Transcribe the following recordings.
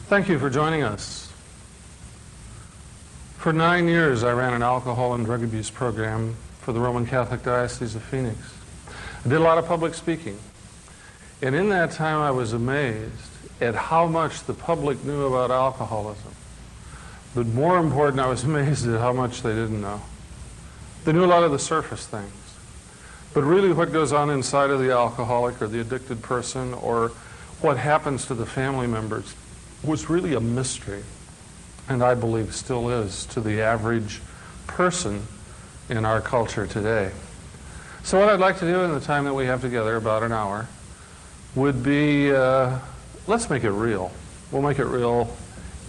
Thank you for joining us. For 9 years, I ran an alcohol and drug abuse program for the Roman Catholic Diocese of Phoenix. I did a lot of public speaking. And in that time, I was amazed at how much the public knew about alcoholism. But more important, I was amazed at how much they didn't know. They knew a lot of the surface things. But really what goes on inside of the alcoholic or the addicted person, or what happens to the family members, was really a mystery, and I believe still is, to the average person in our culture today. So what I'd like to do in the time that we have together, about an hour, would be, let's make it real. We'll make it real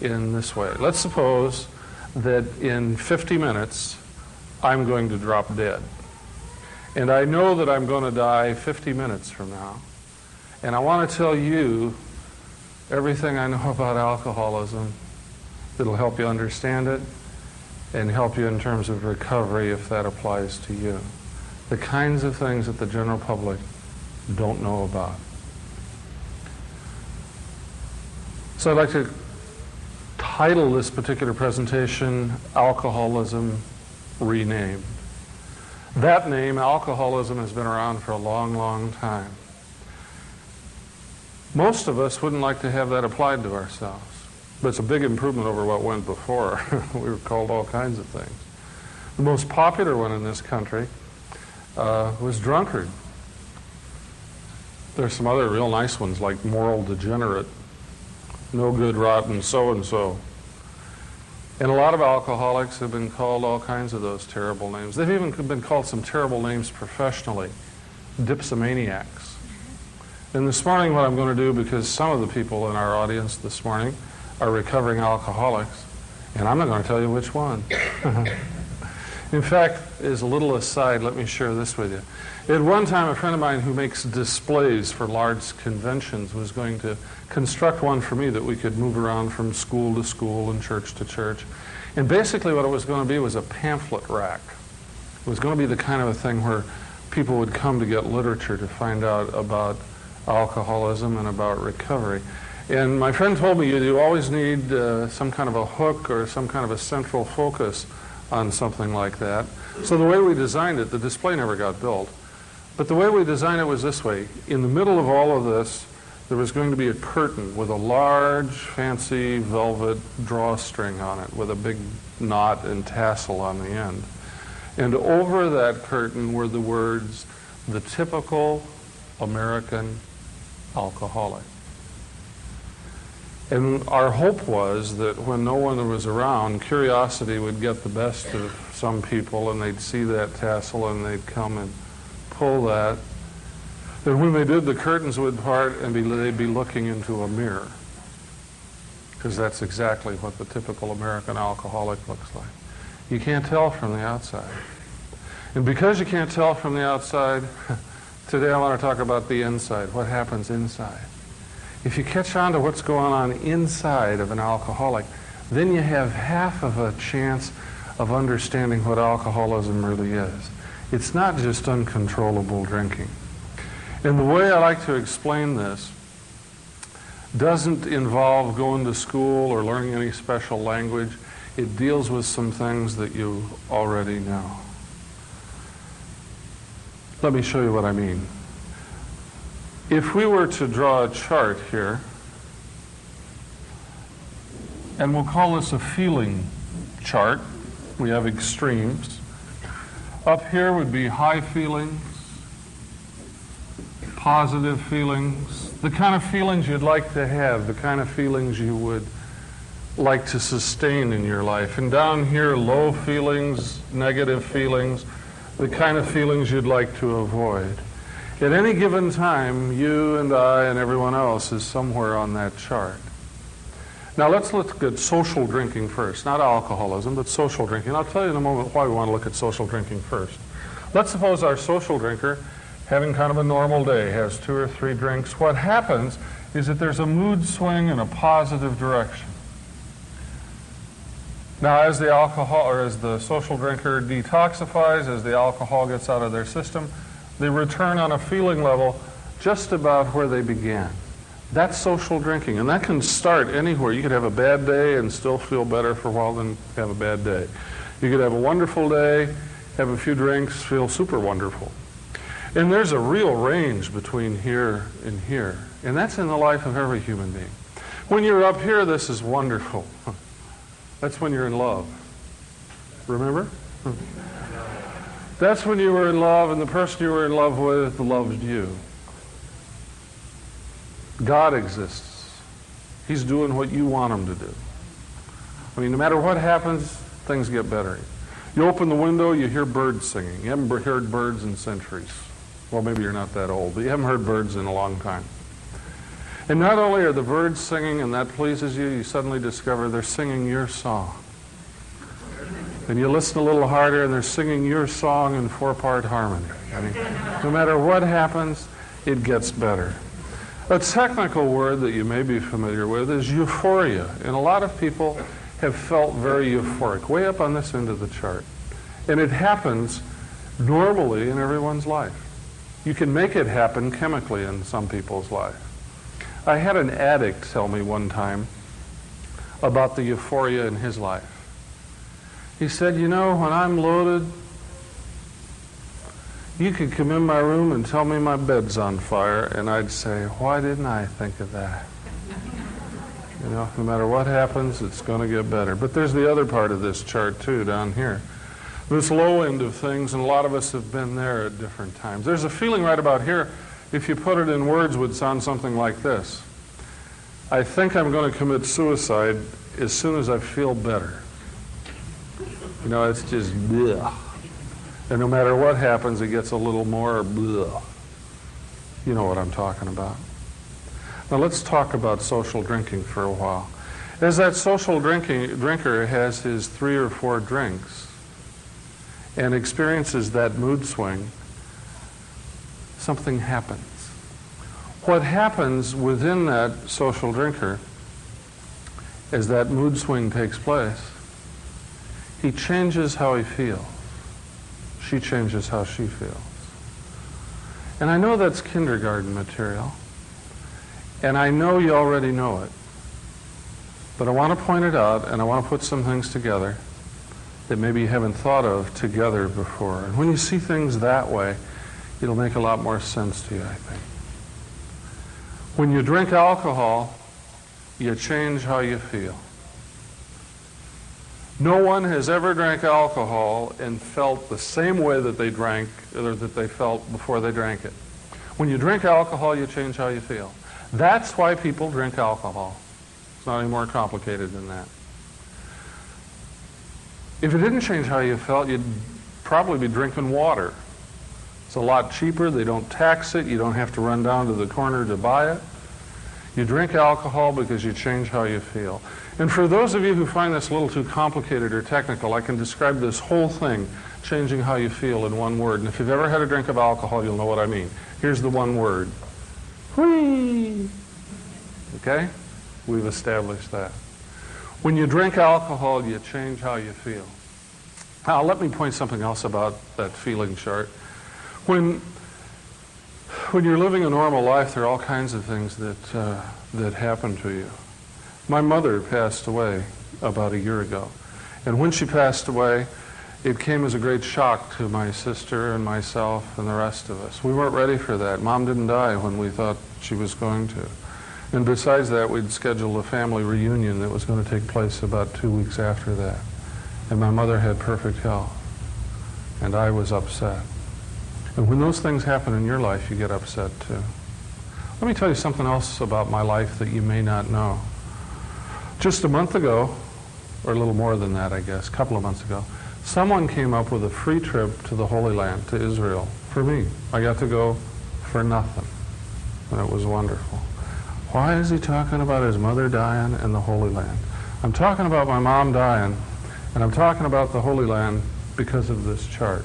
in this way. Let's suppose that in 50 minutes, I'm going to drop dead. And I know that I'm going to die 50 minutes from now. And I want to tell you everything I know about alcoholism that'll help you understand it and help you in terms of recovery if that applies to you. The kinds of things that the general public don't know about. So I'd like to title this particular presentation, Alcoholism Renamed. That name, alcoholism, has been around for a long, long time. Most of us wouldn't like to have that applied to ourselves, but it's a big improvement over what went before. We were called all kinds of things. The most popular one in this country was drunkard. There's some other real nice ones like moral degenerate, no good, rotten, so-and-so. And a lot of alcoholics have been called all kinds of those terrible names. They've even been called some terrible names professionally, dipsomaniacs. And this morning what I'm going to do, because some of the people in our audience this morning are recovering alcoholics, and I'm not going to tell you which one. In fact, as a little aside, let me share this with you. At one time, a friend of mine who makes displays for large conventions was going to construct one for me that we could move around from school to school and church to church. And basically what it was going to be was a pamphlet rack. It was going to be the kind of a thing where people would come to get literature to find out about alcoholism and about recovery. And my friend told me you always need some kind of a hook or some kind of a central focus on something like that. So the way we designed it, the display never got built, but the way we designed it was this way. In the middle of all of this, there was going to be a curtain with a large, fancy velvet drawstring on it with a big knot and tassel on the end. And over that curtain were the words, "The typical American alcoholic." And our hope was that when no one was around, curiosity would get the best of some people, and they'd see that tassel and they'd come and pull that. And when they did, the curtains would part and they'd be looking into a mirror, because that's exactly what the typical American alcoholic looks like. You can't tell from the outside. And because you can't tell from the outside, today I want to talk about the inside, what happens inside. If you catch on to what's going on inside of an alcoholic, then you have half of a chance of understanding what alcoholism really is. It's not just uncontrollable drinking. And the way I like to explain this doesn't involve going to school or learning any special language. It deals with some things that you already know. Let me show you what I mean. If we were to draw a chart here, and we'll call this a feeling chart, we have extremes. Up here would be high feelings, positive feelings, the kind of feelings you'd like to have, the kind of feelings you would like to sustain in your life. And down here, low feelings, negative feelings, the kind of feelings you'd like to avoid. At any given time, you and I and everyone else is somewhere on that chart. Now let's look at social drinking first. Not alcoholism, but social drinking. I'll tell you in a moment why we want to look at social drinking first. Let's suppose our social drinker, having kind of a normal day, has 2 or 3 drinks. What happens is that there's a mood swing in a positive direction. Now as the alcohol, or as the social drinker detoxifies, as the alcohol gets out of their system, they return on a feeling level just about where they began. That's social drinking, and that can start anywhere. You could have a bad day and still feel better for a while than have a bad day. You could have a wonderful day, have a few drinks, feel super wonderful. And there's a real range between here and here, and that's in the life of every human being. When you're up here, this is wonderful. That's when you're in love. Remember? That's when you were in love, and the person you were in love with loved you. God exists. He's doing what you want him to do. I mean, no matter what happens, things get better. You open the window, you hear birds singing. You haven't heard birds in centuries. Well, maybe you're not that old, but you haven't heard birds in a long time. And not only are the birds singing and that pleases you, you suddenly discover they're singing your song. And you listen a little harder and they're singing your song in 4-part harmony. I mean, no matter what happens, it gets better. A technical word that you may be familiar with is euphoria. And a lot of people have felt very euphoric, way up on this end of the chart. And it happens normally in everyone's life. You can make it happen chemically in some people's life. I had an addict tell me one time about the euphoria in his life. He said, you know, when I'm loaded, you could come in my room and tell me my bed's on fire, and I'd say, why didn't I think of that? You know, no matter what happens, it's going to get better. But there's the other part of this chart, too, down here. This low end of things, and a lot of us have been there at different times. There's a feeling right about here, if you put it in words, would sound something like this. I think I'm going to commit suicide as soon as I feel better. You know, it's just bleh. And no matter what happens, it gets a little more bleh. You know what I'm talking about. Now let's talk about social drinking for a while. As that social drinker has his 3 or 4 drinks and experiences that mood swing, something happens. What happens within that social drinker as that mood swing takes place, he changes how he feels. She changes how she feels. And I know that's kindergarten material, and I know you already know it, but I want to point it out, and I want to put some things together that maybe you haven't thought of together before. And when you see things that way, it'll make a lot more sense to you, I think. When you drink alcohol, you change how you feel. No one has ever drank alcohol and felt the same way that they drank or that they felt before they drank it. When you drink alcohol, you change how you feel. That's why people drink alcohol. It's not any more complicated than that. If it didn't change how you felt, you'd probably be drinking water. It's a lot cheaper. They don't tax it. You don't have to run down to the corner to buy it. You drink alcohol because you change how you feel. And for those of you who find this a little too complicated or technical, I can describe this whole thing, changing how you feel, in one word. And if you've ever had a drink of alcohol, you'll know what I mean. Here's the one word. Whee! Okay? We've established that. When you drink alcohol, you change how you feel. Now, let me point something else about that feeling chart. When you're living a normal life, there are all kinds of things that happen to you. My mother passed away about a year ago. And when she passed away, it came as a great shock to my sister and myself and the rest of us. We weren't ready for that. Mom didn't die when we thought she was going to. And besides that, we'd scheduled a family reunion that was going to take place about 2 weeks after that. And my mother had perfect health. And I was upset. And when those things happen in your life, you get upset too. Let me tell you something else about my life that you may not know. Just a month ago, or a little more than that, I guess, a couple of months ago, someone came up with a free trip to the Holy Land, to Israel, for me. I got to go for nothing. And it was wonderful. Why is he talking about his mother dying and the Holy Land? I'm talking about my mom dying, and I'm talking about the Holy Land because of this chart.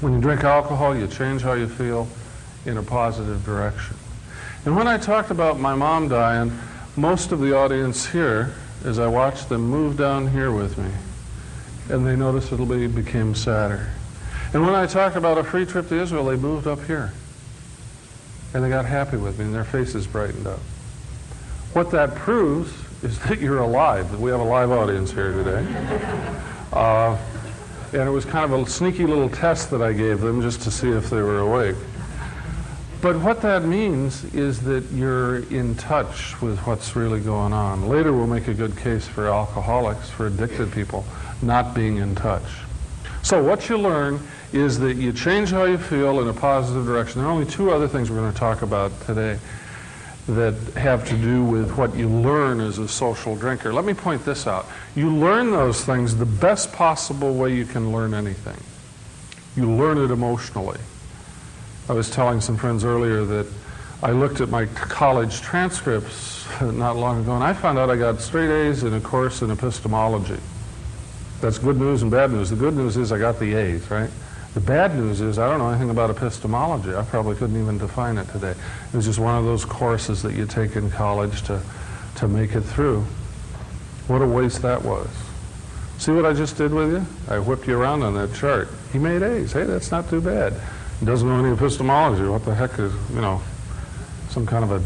When you drink alcohol, you change how you feel in a positive direction. And when I talked about my mom dying, most of the audience here, as I watched them, move down here with me, and they noticeably became sadder. And when I talked about a free trip to Israel, they moved up here. And they got happy with me, and their faces brightened up. What that proves is that you're alive, that we have a live audience here today. And it was kind of a sneaky little test that I gave them just to see if they were awake. But what that means is that you're in touch with what's really going on. Later we'll make a good case for alcoholics, for addicted people, not being in touch. So what you learn is that you change how you feel in a positive direction. There are only two other things we're going to talk about today that have to do with what you learn as a social drinker. Let me point this out. You learn those things the best possible way you can learn anything. You learn it emotionally. I was telling some friends earlier that I looked at my college transcripts not long ago, and I found out I got straight A's in a course in epistemology. That's good news and bad news. The good news is I got the A's, right? The bad news is I don't know anything about epistemology. I probably couldn't even define it today. It was just one of those courses that you take in college to make it through. What a waste that was. See what I just did with you? I whipped you around on that chart. He made A's. Hey, that's not too bad. He doesn't know any epistemology. What the heck is, some kind of a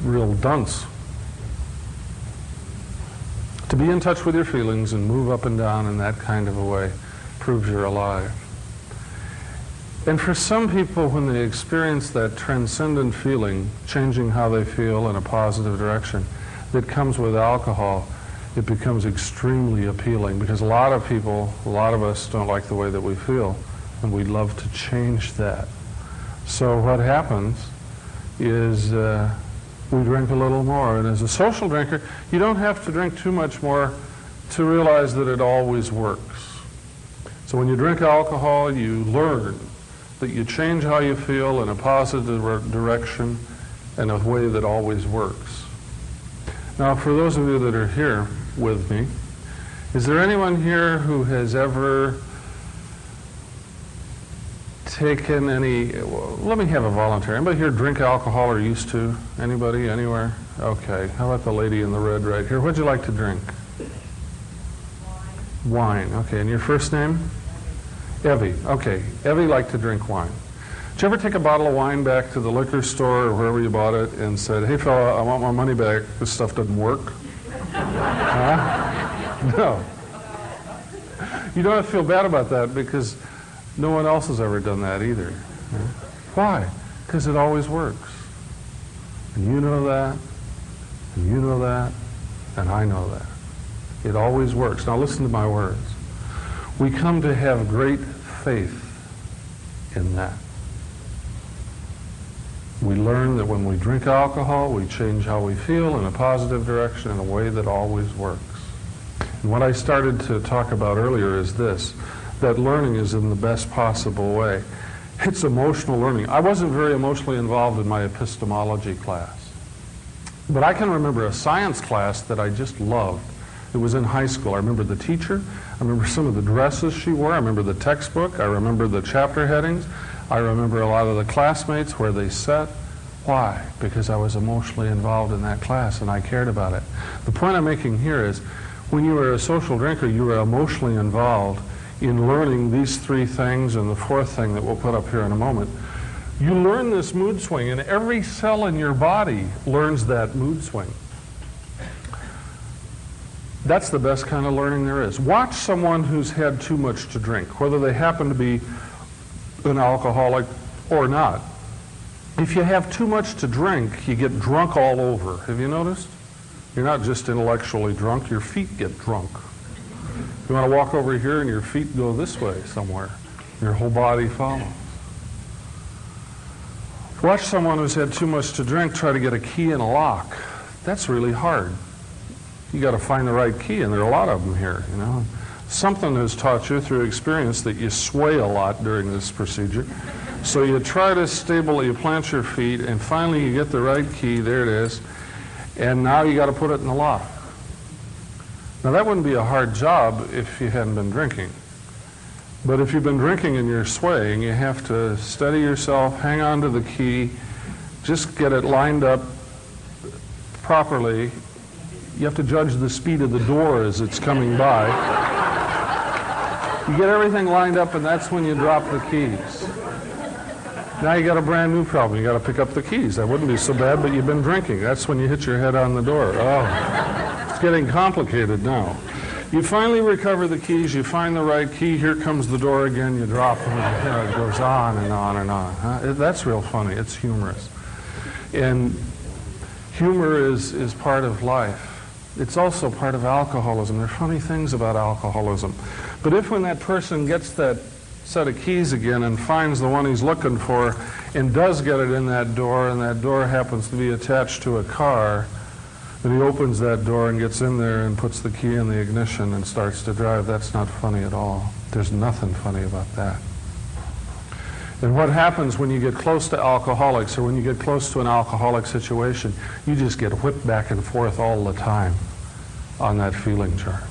real dunce. To be in touch with your feelings and move up and down in that kind of a way proves you're alive. And for some people, when they experience that transcendent feeling, changing how they feel in a positive direction, that comes with alcohol, it becomes extremely appealing because a lot of people, a lot of us don't like the way that we feel, and we'd love to change that. So what happens is we drink a little more. And as a social drinker, you don't have to drink too much more to realize that it always works. So when you drink alcohol, you learn that you change how you feel in a positive direction in a way that always works. Now, for those of you that are here with me, is there anyone here who has ever taken any, let me have a volunteer. Anybody here drink alcohol or used to? Anybody, anywhere? Okay. How about the lady in the red right here? What'd you like to drink? Wine. Okay. And your first name? Evie. Okay. Evie liked to drink wine. Did you ever take a bottle of wine back to the liquor store or wherever you bought it and said, hey fella, I want my money back. This stuff doesn't work? Huh? No. You don't have to feel bad about that because no one else has ever done that either. Why? Because it always works. And you know that, and you know that, and I know that. It always works. Now listen to my words. We come to have great faith in that. We learn that when we drink alcohol, we change how we feel in a positive direction in a way that always works. And what I started to talk about earlier is this, that learning is in the best possible way. It's emotional learning. I wasn't very emotionally involved in my epistemology class, but I can remember a science class that I just loved. It was in high school. I remember the teacher. I remember some of the dresses she wore. I remember the textbook. I remember the chapter headings. I remember a lot of the classmates where they sat. Why? Because I was emotionally involved in that class and I cared about it. The point I'm making here is when you were a social drinker, you were emotionally involved in learning these three things and the fourth thing that we'll put up here in a moment. You learn this mood swing, and every cell in your body learns that mood swing. That's the best kind of learning there is. Watch someone who's had too much to drink, whether they happen to be an alcoholic or not. If you have too much to drink, you get drunk all over. Have you noticed? You're not just intellectually drunk, your feet get drunk. You want to walk over here and your feet go this way somewhere. Your whole body follows. Watch someone who's had too much to drink try to get a key in a lock. That's really hard. You got to find the right key, and there are a lot of them here, you know. Something has taught you through experience that you sway a lot during this procedure. So you try to stably, you plant your feet, and finally you get the right key, there it is, and now you got to put it in the lock. Now that wouldn't be a hard job if you hadn't been drinking. But if you've been drinking and you're swaying, you have to steady yourself, hang on to the key, just get it lined up properly. You have to judge the speed of the door as it's coming by. You get everything lined up, and that's when you drop the keys. Now you got a brand new problem. You got to pick up the keys. That wouldn't be so bad, but you've been drinking. That's when you hit your head on the door. Oh, it's getting complicated now. You finally recover the keys. You find the right key. Here comes the door again. You drop them. And it goes on and on and on. That's real funny. It's humorous. And humor is part of life. It's also part of alcoholism. There are funny things about alcoholism. But if when that person gets that set of keys again and finds the one he's looking for and does get it in that door, and that door happens to be attached to a car, and he opens that door and gets in there and puts the key in the ignition and starts to drive, that's not funny at all. There's nothing funny about that. And what happens when you get close to alcoholics, or when you get close to an alcoholic situation, you just get whipped back and forth all the time on that feeling chart.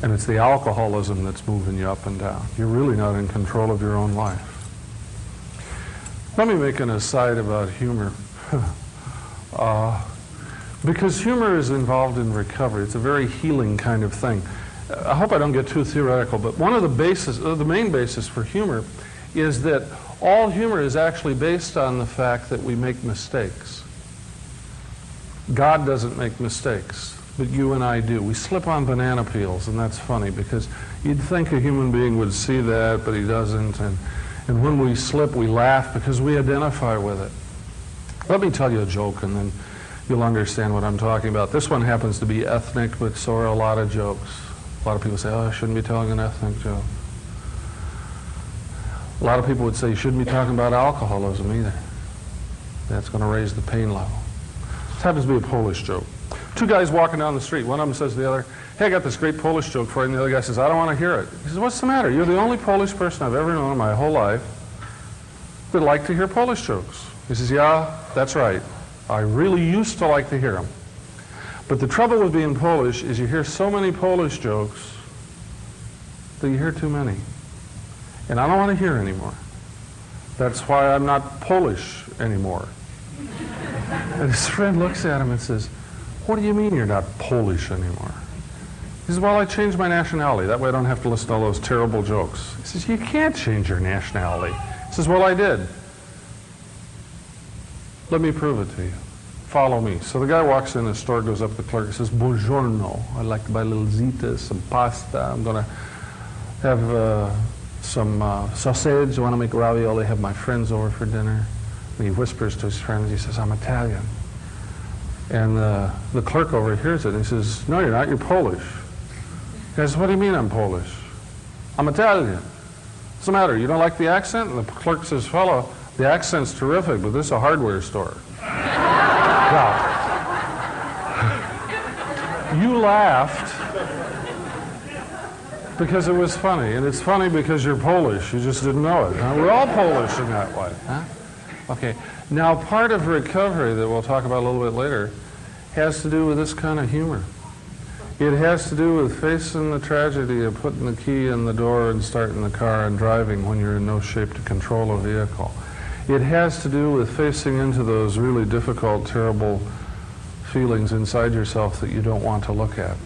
And it's the alcoholism that's moving you up and down. You're really not in control of your own life. Let me make an aside about humor. Because humor is involved in recovery. It's a very healing kind of thing. I hope I don't get too theoretical, but one of the main basis for humor is that all humor is actually based on the fact that we make mistakes. God doesn't make mistakes, but you and I do. We slip on banana peels, and that's funny because you'd think a human being would see that, but he doesn't. And when we slip, we laugh because we identify with it. Let me tell you a joke, and then you'll understand what I'm talking about. This one happens to be ethnic, but so are a lot of jokes. A lot of people say, oh, I shouldn't be telling an ethnic joke. A lot of people would say you shouldn't be talking about alcoholism either. That's going to raise the pain level. This happens to be a Polish joke. Two guys walking down the street. One of them says to the other, hey, I got this great Polish joke for you. And the other guy says, I don't want to hear it. He says, what's the matter? You're the only Polish person I've ever known in my whole life that like to hear Polish jokes. He says, yeah, that's right. I really used to like to hear them. But the trouble with being Polish is you hear so many Polish jokes that you hear too many. And I don't want to hear anymore. That's why I'm not Polish anymore. And his friend looks at him and says, what do you mean you're not Polish anymore? He says, well, I changed my nationality. That way I don't have to listen to all those terrible jokes. He says, you can't change your nationality. He says, well, I did. Let me prove it to you. Follow me. So the guy walks in the store, goes up to the clerk, and says, buongiorno. I'd like to buy a little ziti, some pasta. I'm going to have some sausage. I want to make ravioli, have my friends over for dinner. And he whispers to his friends, he says, I'm Italian. And the clerk overhears it, and he says, no, you're not, you're Polish. He says, what do you mean I'm Polish? I'm Italian. What's the matter, you don't like the accent? And the clerk says, fellow, the accent's terrific, but this is a hardware store. Now, you laughed because it was funny, and it's funny because you're Polish. You just didn't know it. Huh? We're all Polish in that way. Huh? Okay. Now, part of recovery that we'll talk about a little bit later has to do with this kind of humor. It has to do with facing the tragedy of putting the key in the door and starting the car and driving when you're in no shape to control a vehicle. It has to do with facing into those really difficult, terrible feelings inside yourself that you don't want to look at.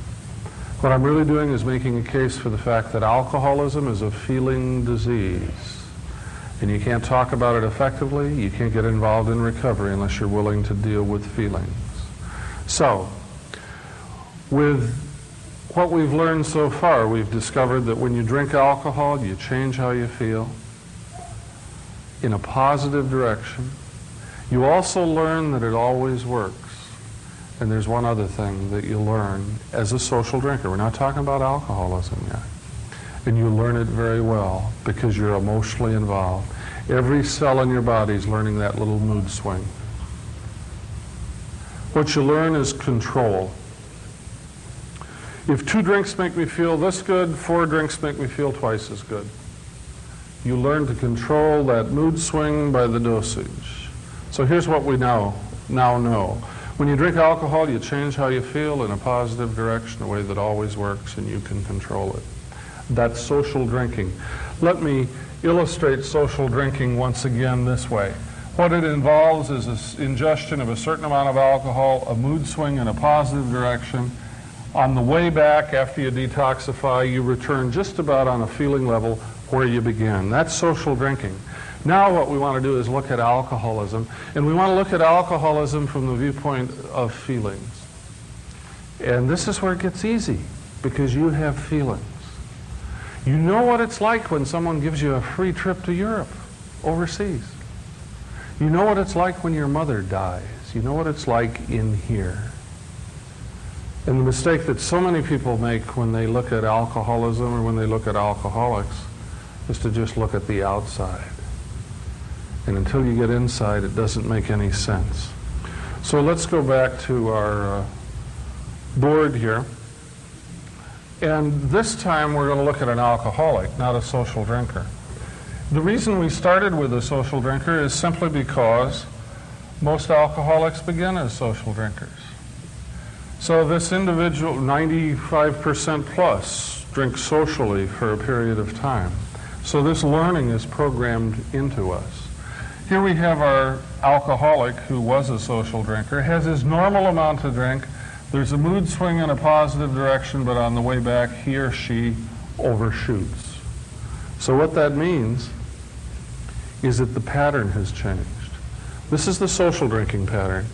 What I'm really doing is making a case for the fact that alcoholism is a feeling disease. And you can't talk about it effectively, you can't get involved in recovery unless you're willing to deal with feelings. So, with what we've learned so far, we've discovered that when you drink alcohol, you change how you feel in a positive direction. You also learn that it always works. And there's one other thing that you learn as a social drinker. We're not talking about alcoholism yet. And you learn it very well because you're emotionally involved. Every cell in your body is learning that little mood swing. What you learn is control. If 2 drinks make me feel this good, 4 drinks make me feel twice as good. You learn to control that mood swing by the dosage. So here's what we now know. When you drink alcohol, you change how you feel in a positive direction, a way that always works, and you can control it. That's social drinking. Let me illustrate social drinking once again this way. What it involves is an ingestion of a certain amount of alcohol, a mood swing in a positive direction. On the way back, after you detoxify, you return just about on a feeling level where you began. That's social drinking. Now what we want to do is look at alcoholism, and we want to look at alcoholism from the viewpoint of feelings. And this is where it gets easy, because you have feelings. You know what it's like when someone gives you a free trip to Europe, overseas. You know what it's like when your mother dies. You know what it's like in here. And the mistake that so many people make when they look at alcoholism or when they look at alcoholics is to just look at the outside. And until you get inside, it doesn't make any sense. So let's go back to our board here. And this time we're going to look at an alcoholic, not a social drinker. The reason we started with a social drinker is simply because most alcoholics begin as social drinkers. So this individual, 95% plus, drinks socially for a period of time. So this learning is programmed into us. Here we have our alcoholic who was a social drinker, has his normal amount to drink. There's a mood swing in a positive direction, but on the way back, he or she overshoots. So what that means is that the pattern has changed. This is the social drinking pattern.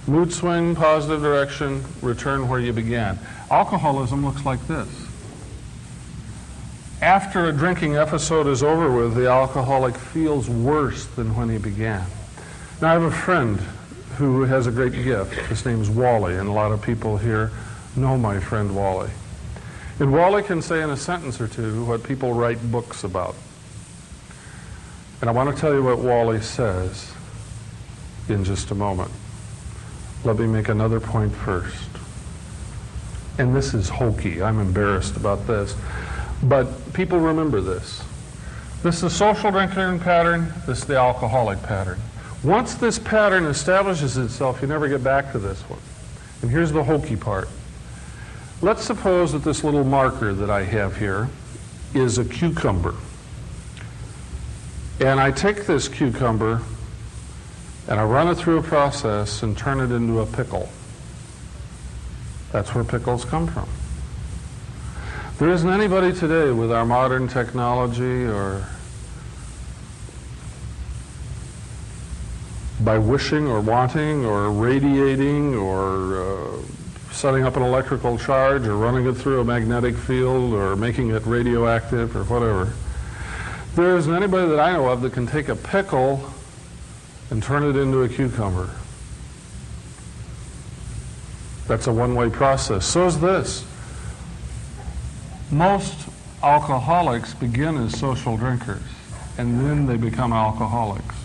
Mood swing, positive direction, return where you began. Alcoholism looks like this. After a drinking episode is over with, the alcoholic feels worse than when he began. Now, I have a friend who has a great gift. His name's Wally, and a lot of people here know my friend Wally. And Wally can say in a sentence or two what people write books about. And I want to tell you what Wally says in just a moment. Let me make another point first. And this is hokey. I'm embarrassed about this. But people remember this. This is the social drinking pattern. This is the alcoholic pattern. Once this pattern establishes itself, you never get back to this one. And here's the hokey part. Let's suppose that this little marker that I have here is a cucumber. And I take this cucumber and I run it through a process and turn it into a pickle. That's where pickles come from. There isn't anybody today with our modern technology or by wishing or wanting or radiating or setting up an electrical charge or running it through a magnetic field or making it radioactive or whatever. There isn't anybody that I know of that can take a pickle and turn it into a cucumber. That's a one-way process. So is this. Most alcoholics begin as social drinkers, and then they become alcoholics.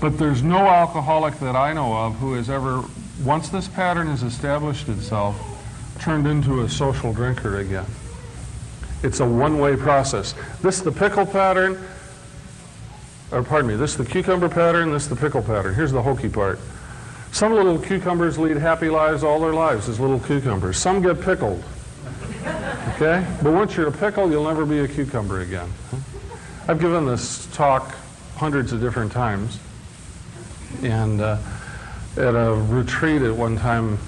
But there's no alcoholic that I know of who has ever, once this pattern has established itself, turned into a social drinker again. It's a one-way process. This is the pickle pattern, or pardon me, this is the cucumber pattern, this is the pickle pattern. Here's the hokey part. Some little cucumbers lead happy lives all their lives as little cucumbers. Some get pickled. Okay? But once you're a pickle, you'll never be a cucumber again. I've given this talk hundreds of different times. And at a retreat at one time,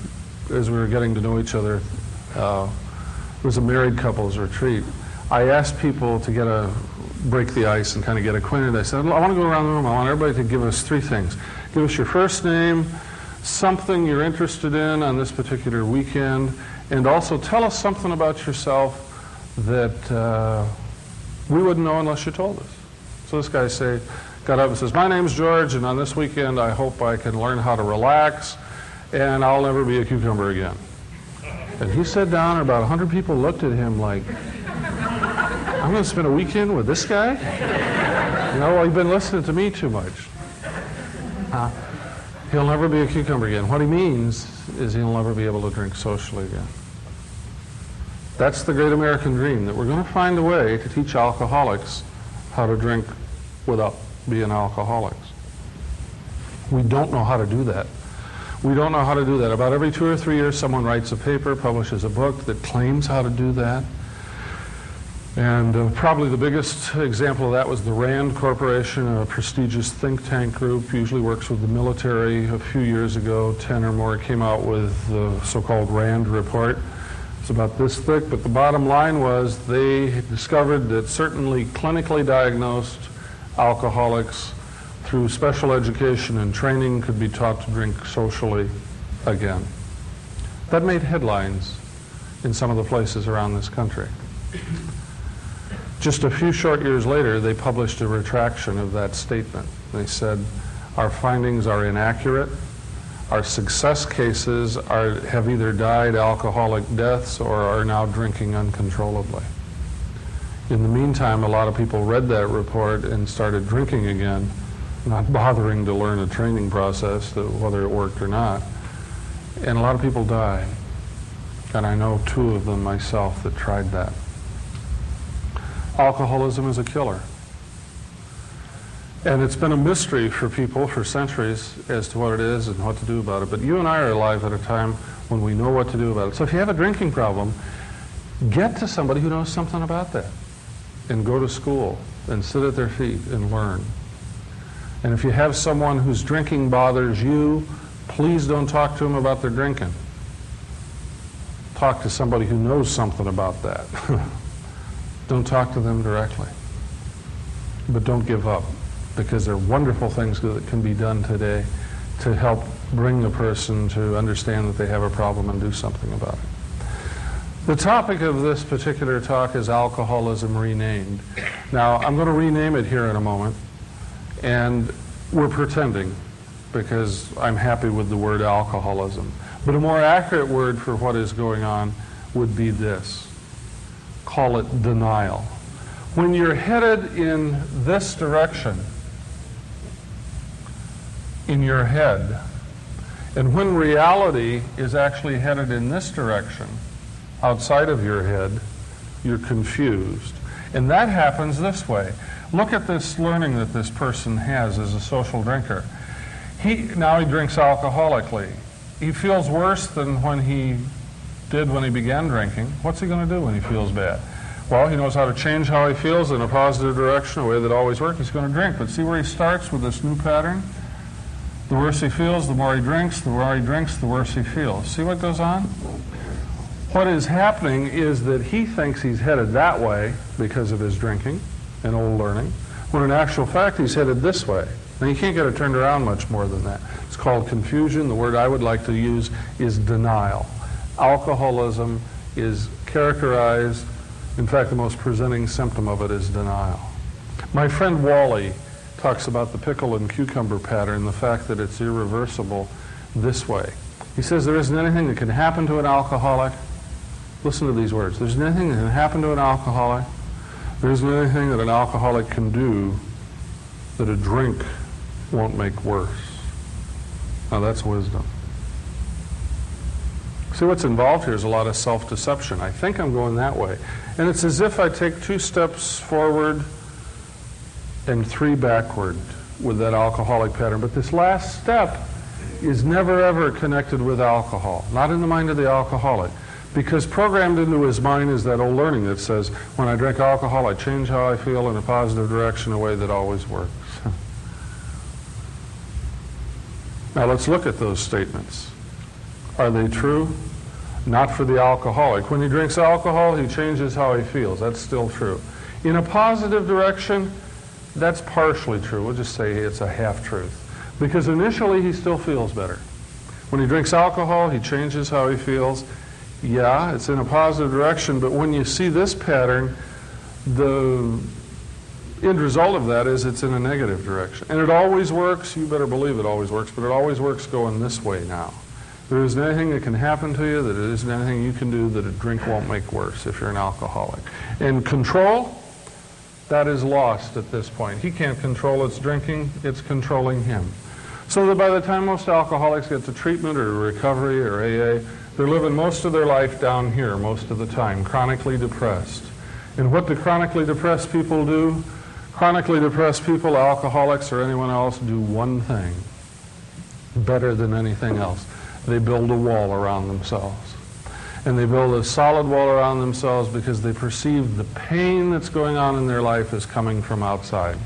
as we were getting to know each other, it was a married couples retreat. I asked people to break the ice and kind of get acquainted. I said, I want to go around the room. I want everybody to give us three things. Give us your first name, something you're interested in on this particular weekend, and also tell us something about yourself that we wouldn't know unless you told us. So this guy got up and says, my name's George, and on this weekend I hope I can learn how to relax, and I'll never be a cucumber again. And he sat down, and about 100 people looked at him like, I'm going to spend a weekend with this guy? You know, well, you've been listening to me too much. He'll never be a cucumber again. What he means is he'll never be able to drink socially again. That's the great American dream, that we're going to find a way to teach alcoholics how to drink without being alcoholics. We don't know how to do that. We don't know how to do that. About every 2 or 3 years, someone writes a paper, publishes a book that claims how to do that. And probably the biggest example of that was the RAND Corporation, a prestigious think tank group, usually works with the military. A few years ago, 10 or more came out with the so-called RAND report. It's about this thick, but the bottom line was they discovered that certainly clinically diagnosed alcoholics through special education and training, could be taught to drink socially again. That made headlines in some of the places around this country. Just a few short years later, they published a retraction of that statement. They said, our findings are inaccurate. Our success cases have either died alcoholic deaths or are now drinking uncontrollably. In the meantime, a lot of people read that report and started drinking again, not bothering to learn a training process, whether it worked or not. And a lot of people died. And I know 2 of them myself that tried that. Alcoholism is a killer. And it's been a mystery for people for centuries as to what it is and what to do about it. But you and I are alive at a time when we know what to do about it. So if you have a drinking problem, get to somebody who knows something about that. And go to school and sit at their feet and learn. And if you have someone whose drinking bothers you, please don't talk to them about their drinking. Talk to somebody who knows something about that. Don't talk to them directly. But don't give up, because there are wonderful things that can be done today to help bring the person to understand that they have a problem and do something about it. The topic of this particular talk is alcoholism renamed. Now, I'm going to rename it here in a moment, and we're pretending, because I'm happy with the word alcoholism. But a more accurate word for what is going on would be this. Call it denial. When you're headed in this direction, in your head, and when reality is actually headed in this direction, outside of your head, you're confused. And that happens this way. Look at this learning that this person has as a social drinker. Now he drinks alcoholically. He feels worse than when he did when he began drinking. What's he going to do when he feels bad? Well, he knows how to change how he feels in a positive direction, a way that always works. He's going to drink. But see where he starts with this new pattern? The worse he feels, the more he drinks. The more he drinks, the worse he feels. See what goes on? What is happening is that he thinks he's headed that way because of his drinking and old learning, when in actual fact he's headed this way. Now you can't get it turned around much more than that. It's called confusion. The word I would like to use is denial. Alcoholism is characterized, in fact the most presenting symptom of it is denial. My friend Wally talks about the pickle and cucumber pattern, the fact that it's irreversible this way. He says there isn't anything that can happen to an alcoholic. Listen to these words. There's nothing that can happen to an alcoholic. There isn't anything that an alcoholic can do that a drink won't make worse. Now that's wisdom. See, what's involved here is a lot of self-deception. I think I'm going that way. And it's as if I take 2 steps forward and 3 backward with that alcoholic pattern. But this last step is never ever connected with alcohol, not in the mind of the alcoholic. Because programmed into his mind is that old learning that says, when I drink alcohol, I change how I feel in a positive direction, a way that always works. Now let's look at those statements. Are they true? Not for the alcoholic. When he drinks alcohol, he changes how he feels. That's still true. In a positive direction, that's partially true. We'll just say it's a half-truth. Because initially, he still feels better. When he drinks alcohol, he changes how he feels. Yeah, it's in a positive direction, but when you see this pattern, the end result of that is it's in a negative direction. And it always works. You better believe it always works, but it always works going this way now. There isn't anything that can happen to you, that there isn't anything you can do that a drink won't make worse if you're an alcoholic. And control, that is lost at this point. He can't control its drinking, it's controlling him. So that by the time most alcoholics get to treatment or recovery or AA, they're living most of their life down here most of the time, chronically depressed. And what do chronically depressed people do? Chronically depressed people, alcoholics or anyone else, do one thing better than anything else. They build a wall around themselves. And they build a solid wall around themselves because they perceive the pain that's going on in their life is coming from outside.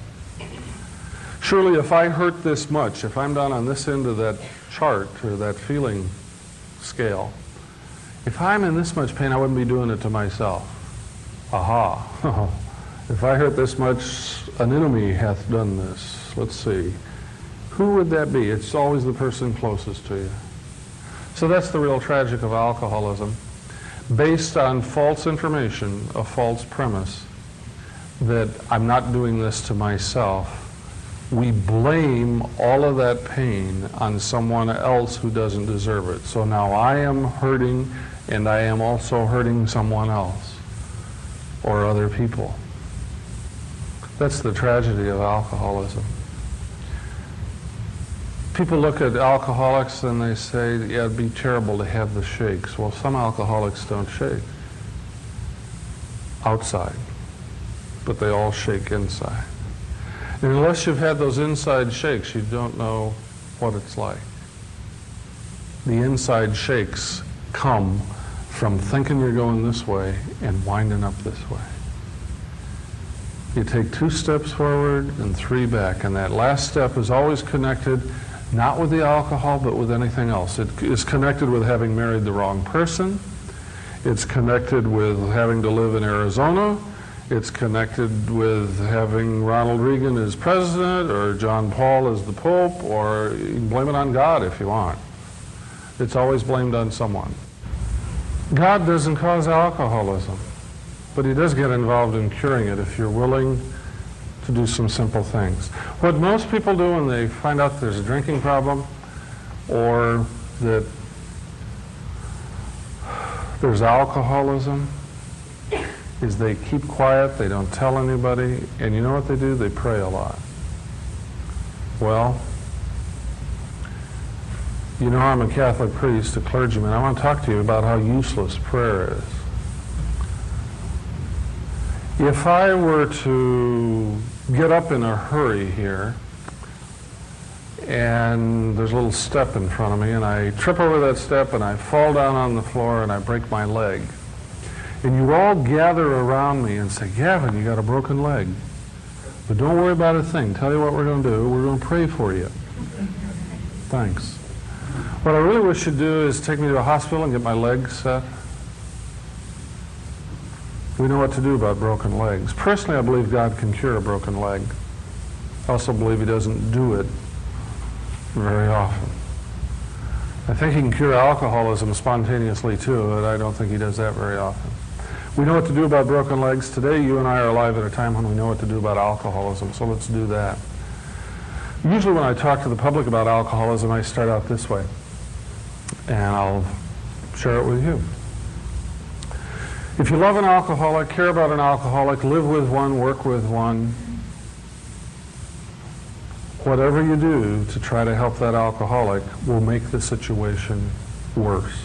Surely if I hurt this much, if I'm down on this end of that chart or that feeling scale, if I'm in this much pain, I wouldn't be doing it to myself. Aha. If I hurt this much, an enemy hath done this. Let's see. Who would that be? It's always the person closest to you. So that's the real tragic of alcoholism. Based on false information, a false premise, that I'm not doing this to myself, we blame all of that pain on someone else who doesn't deserve it. So now I am hurting, and I am also hurting someone else or other people. That's the tragedy of alcoholism. People look at alcoholics and they say, yeah, it'd be terrible to have the shakes. Well, some alcoholics don't shake outside, but they all shake inside. And unless you've had those inside shakes, you don't know what it's like. The inside shakes come from thinking you're going this way and winding up this way. You take 2 steps forward and 3 back, and that last step is always connected not with the alcohol, but with anything else. It is connected with having married the wrong person. It's connected with having to live in Arizona. It's connected with having Ronald Reagan as president or John Paul as the Pope, or you can blame it on God if you want. It's always blamed on someone. God doesn't cause alcoholism, but he does get involved in curing it if you're willing to do some simple things. What most people do when they find out there's a drinking problem or that there's alcoholism is they keep quiet, they don't tell anybody, and you know what they do? They pray a lot. Well, you know I'm a Catholic priest, a clergyman. I want to talk to you about how useless prayer is. If I were to get up in a hurry here, and there's a little step in front of me, and I trip over that step, and I fall down on the floor, and I break my leg, and you all gather around me and say, Gavin, you got a broken leg. But don't worry about a thing. Tell you what we're going to do. We're going to pray for you. Thanks. What I really wish you'd do is take me to a hospital and get my leg set. We know what to do about broken legs. Personally, I believe God can cure a broken leg. I also believe he doesn't do it very often. I think he can cure alcoholism spontaneously too, but I don't think he does that very often. We know what to do about broken legs. Today, you and I are alive at a time when we know what to do about alcoholism, so let's do that. Usually when I talk to the public about alcoholism, I start out this way, and I'll share it with you. If you love an alcoholic, care about an alcoholic, live with one, work with one, whatever you do to try to help that alcoholic will make the situation worse.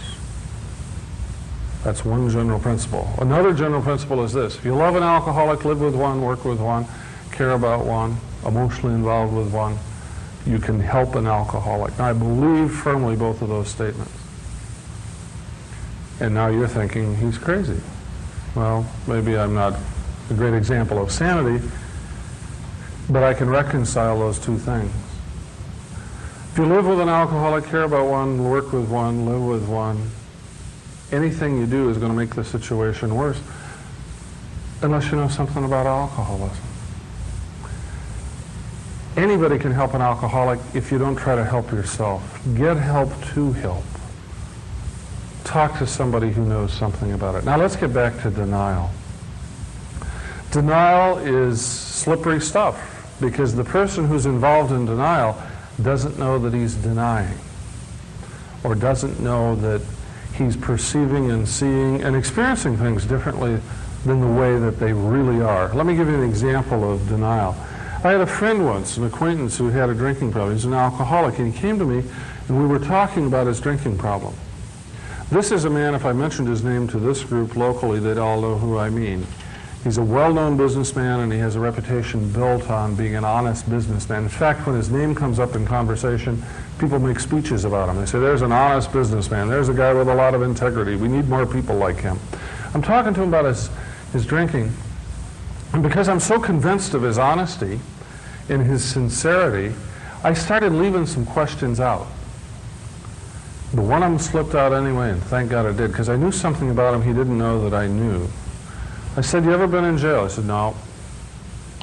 That's one general principle. Another general principle is this. If you love an alcoholic, live with one, work with one, care about one, emotionally involved with one, you can help an alcoholic. Now, I believe firmly both of those statements. And now you're thinking, he's crazy. Well, maybe I'm not a great example of sanity, but I can reconcile those two things. If you live with an alcoholic, care about one, work with one, live with one, anything you do is going to make the situation worse, unless you know something about alcoholism. Anybody can help an alcoholic if you don't try to help yourself. Get help to help. Talk to somebody who knows something about it. Now let's get back to denial. Denial is slippery stuff because the person who's involved in denial doesn't know that he's denying, or doesn't know that he's perceiving and seeing and experiencing things differently than the way that they really are. Let me give you an example of denial. I had a friend once, an acquaintance who had a drinking problem. He's an alcoholic, and he came to me and we were talking about his drinking problem. This is a man, if I mentioned his name to this group locally, they'd all know who I mean. He's a well-known businessman, and he has a reputation built on being an honest businessman. In fact, when his name comes up in conversation, people make speeches about him. They say, there's an honest businessman. There's a guy with a lot of integrity. We need more people like him. I'm talking to him about his drinking, and because I'm so convinced of his honesty and his sincerity, I started leaving some questions out. But one of them slipped out anyway, and thank God it did, because I knew something about him he didn't know that I knew. I said, you ever been in jail? He said, no.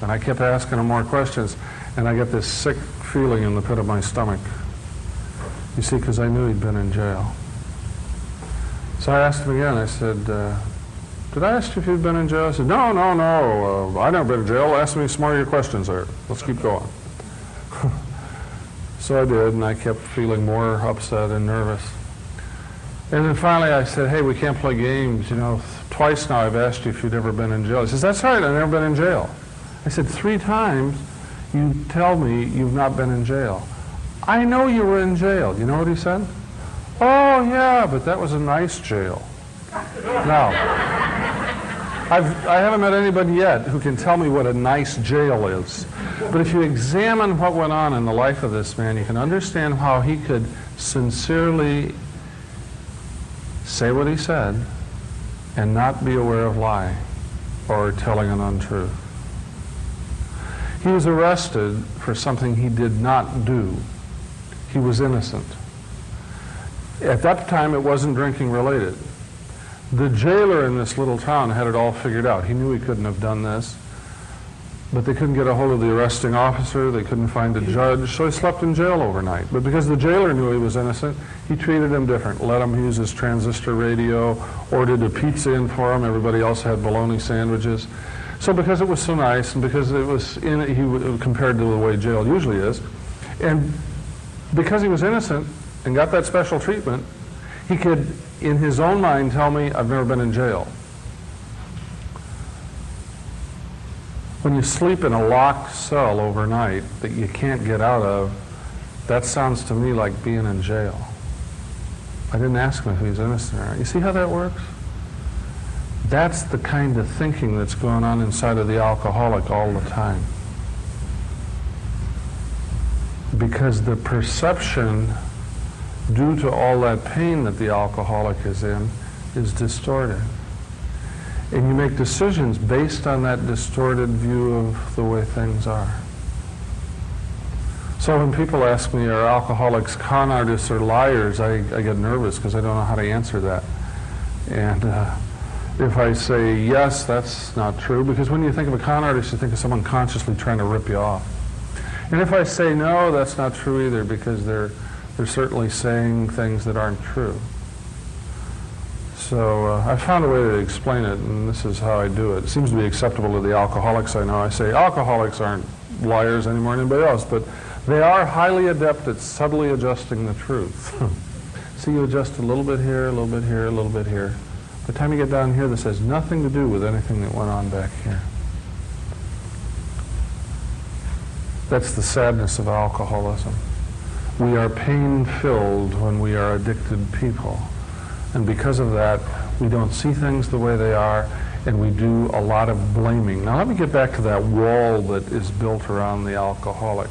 And I kept asking him more questions. And I get this sick feeling in the pit of my stomach. You see, because I knew he'd been in jail. So I asked him again. I said, did I ask you if you'd been in jail? He said, no, I've never been in jail. Ask me some more of your questions there. Let's keep going. So I did, and I kept feeling more upset and nervous. And then finally I said, hey, we can't play games. You know, twice now I've asked you if you'd ever been in jail. He says, that's right, I've never been in jail. I said, 3 times you tell me you've not been in jail. I know you were in jail. You know what he said? Oh, yeah, but that was a nice jail. Now, I haven't met anybody yet who can tell me what a nice jail is. But if you examine what went on in the life of this man, you can understand how he could sincerely say what he said and not be aware of lying or telling an untruth. He was arrested for something he did not do. He was innocent. At that time, it wasn't drinking related. The jailer in this little town had it all figured out. He knew he couldn't have done this, but they couldn't get a hold of the arresting officer. They couldn't find a judge, so he slept in jail overnight. But because the jailer knew he was innocent, he treated him different. Let him use his transistor radio, ordered a pizza in for him. Everybody else had bologna sandwiches. So because it was so nice, and because it was compared to the way jail usually is, and because he was innocent and got that special treatment, he could, in his own mind, tell me, I've never been in jail. When you sleep in a locked cell overnight that you can't get out of, that sounds to me like being in jail. I didn't ask him if he was innocent or not. You see how that works? That's the kind of thinking that's going on inside of the alcoholic all the time. Because the perception, due to all that pain that the alcoholic is in, is distorted. And you make decisions based on that distorted view of the way things are. So when people ask me, are alcoholics con artists or liars, I get nervous because I don't know how to answer that. And if I say yes, that's not true, because when you think of a con artist, you think of someone consciously trying to rip you off. And if I say no, that's not true either, because they're certainly saying things that aren't true. So I found a way to explain it, and this is how I do it. It seems to be acceptable to the alcoholics I know. I say alcoholics aren't liars any more than anybody else, but they are highly adept at subtly adjusting the truth. So you adjust a little bit here, a little bit here, a little bit here. By the time you get down here, this has nothing to do with anything that went on back here. That's the sadness of alcoholism. We are pain-filled when we are addicted people. And because of that, we don't see things the way they are, and we do a lot of blaming. Now let me get back to that wall that is built around the alcoholic.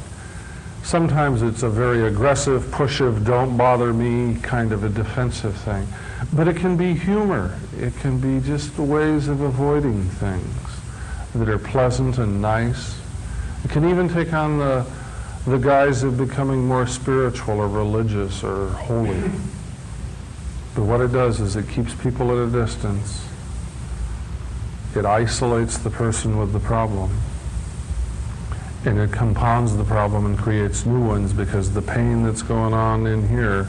Sometimes it's a very aggressive, pushive, don't bother me kind of a defensive thing. But it can be humor. It can be just ways of avoiding things that are pleasant and nice. It can even take on the guise of becoming more spiritual or religious or holy. But what it does is it keeps people at a distance. It isolates the person with the problem. And it compounds the problem and creates new ones, because the pain that's going on in here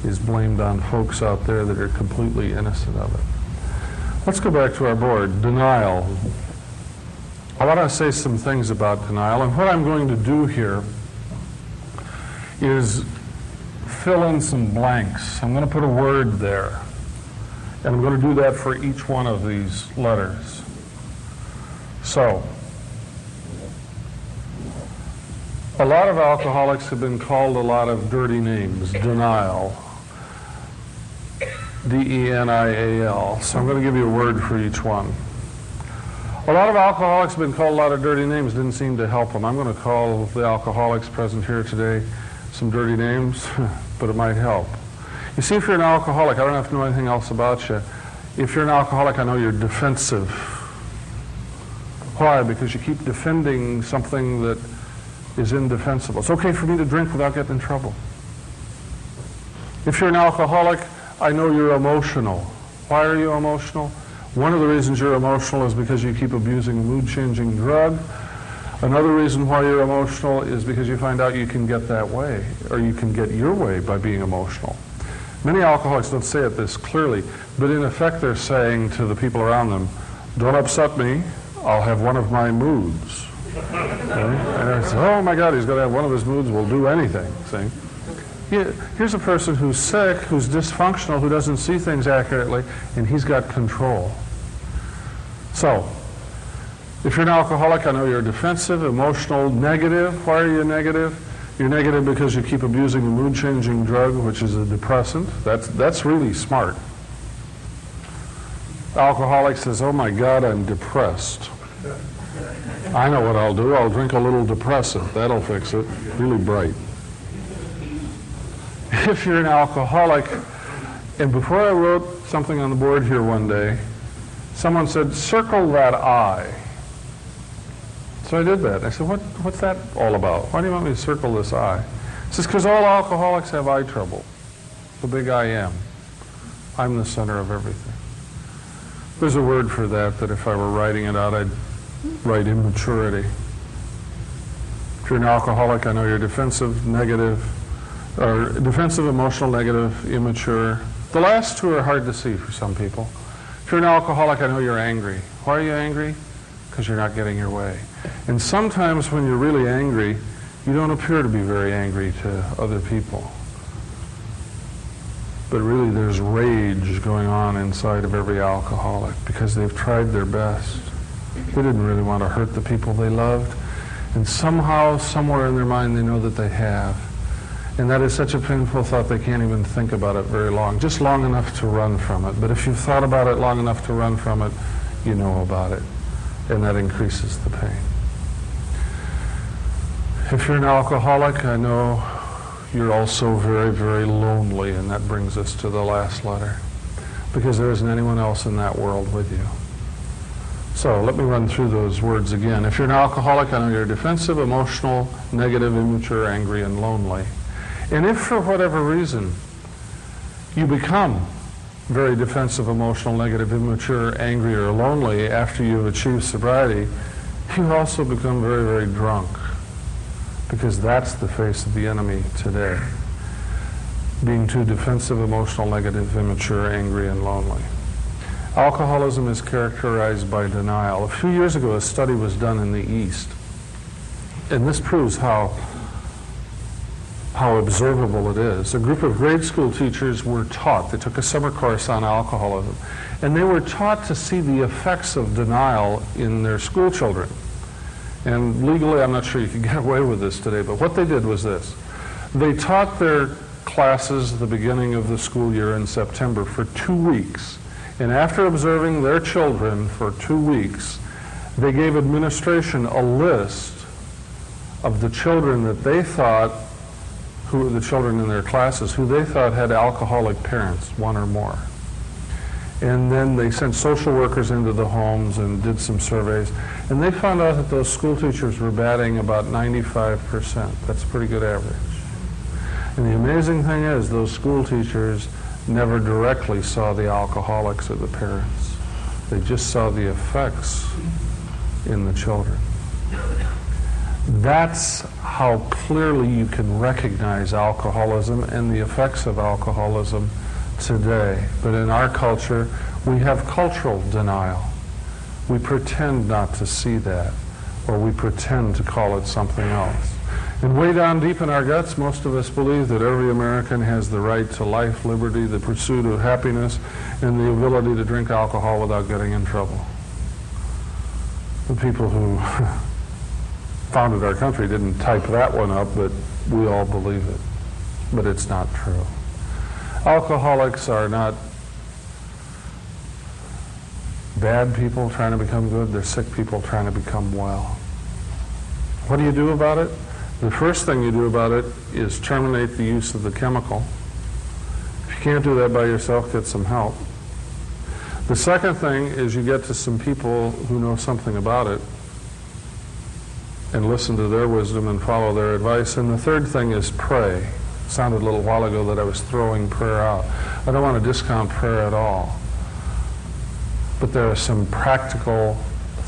is blamed on folks out there that are completely innocent of it. Let's go back to our board. Denial. I want to say some things about denial, and what I'm going to do here is fill in some blanks. I'm going to put a word there, and I'm going to do that for each one of these letters. So, a lot of alcoholics have been called a lot of dirty names. Denial. D-E-N-I-A-L. So I'm going to give you a word for each one. A lot of alcoholics have been called a lot of dirty names. Didn't seem to help them. I'm going to call the alcoholics present here today some dirty names, but it might help. You see, if you're an alcoholic, I don't have to know anything else about you. If you're an alcoholic, I know you're defensive. Why? Because you keep defending something that is indefensible. It's okay for me to drink without getting in trouble. If you're an alcoholic, I know you're emotional. Why are you emotional? One of the reasons you're emotional is because you keep abusing a mood-changing drug. Another reason why you're emotional is because you find out you can get that way, or you can get your way by being emotional. Many alcoholics don't say it this clearly, but in effect they're saying to the people around them, don't upset me, I'll have one of my moods. Okay? And they say, oh my God, he's going to have one of his moods, we'll do anything. See? Here's a person who's sick, who's dysfunctional, who doesn't see things accurately, and he's got control. So, if you're an alcoholic, I know you're defensive, emotional, negative. Why are you negative? You're negative because you keep abusing a mood-changing drug, which is a depressant. That's really smart. Alcoholic says, oh my God, I'm depressed. I know what I'll do. I'll drink a little depressant. That'll fix it. Really bright. If you're an alcoholic, and before I wrote something on the board here one day, someone said, circle that I. So I did that. I said, what's that all about? Why do you want me to circle this I? He says, because all alcoholics have eye trouble. The big I am. I'm the center of everything. There's a word for that if I were writing it out, I'd write immaturity. If you're an alcoholic, I know you're defensive, negative, or defensive, emotional, negative, immature. The last two are hard to see for some people. If you're an alcoholic, I know you're angry. Why are you angry? Because you're not getting your way. And sometimes when you're really angry, you don't appear to be very angry to other people. But really there's rage going on inside of every alcoholic because they've tried their best. They didn't really want to hurt the people they loved. And somehow, somewhere in their mind, they know that they have. And that is such a painful thought they can't even think about it very long, just long enough to run from it. But if you've thought about it long enough to run from it, you know about it. And that increases the pain. If you're an alcoholic, I know you're also very, very lonely, and that brings us to the last letter, because there isn't anyone else in that world with you. So let me run through those words again. If you're an alcoholic, I know you're defensive, emotional, negative, immature, angry, and lonely. And if for whatever reason you become very defensive, emotional, negative, immature, angry, or lonely after you've achieved sobriety, you also become very, very drunk, because that's the face of the enemy today. Being too defensive, emotional, negative, immature, angry, and lonely. Alcoholism is characterized by denial. A few years ago, a study was done in the East, and this proves how observable it is. A group of grade school teachers were taught, they took a summer course on alcoholism, and they were taught to see the effects of denial in their school children. And legally, I'm not sure you can get away with this today, but what they did was this. They taught their classes at the beginning of the school year in September for 2 weeks. And after observing their children for 2 weeks, they gave administration a list of the children that they thought, who were the children in their classes, who they thought had alcoholic parents, one or more. And then they sent social workers into the homes and did some surveys. And they found out that those school teachers were batting about 95%. That's a pretty good average. And the amazing thing is, those school teachers never directly saw the alcoholics or the parents. They just saw the effects in the children. That's how clearly you can recognize alcoholism and the effects of alcoholism today. But in our culture, we have cultural denial. We pretend not to see that, or we pretend to call it something else. And way down deep in our guts, most of us believe that every American has the right to life, liberty, the pursuit of happiness, and the ability to drink alcohol without getting in trouble. The people who founded our country didn't type that one up, but we all believe it. But it's not true. Alcoholics are not bad people trying to become good. They're sick people trying to become well. What do you do about it? The first thing you do about it is terminate the use of the chemical. If you can't do that by yourself, get some help. The second thing is you get to some people who know something about it and listen to their wisdom and follow their advice. And the third thing is pray. It sounded a little while ago that I was throwing prayer out. I don't want to discount prayer at all. But there are some practical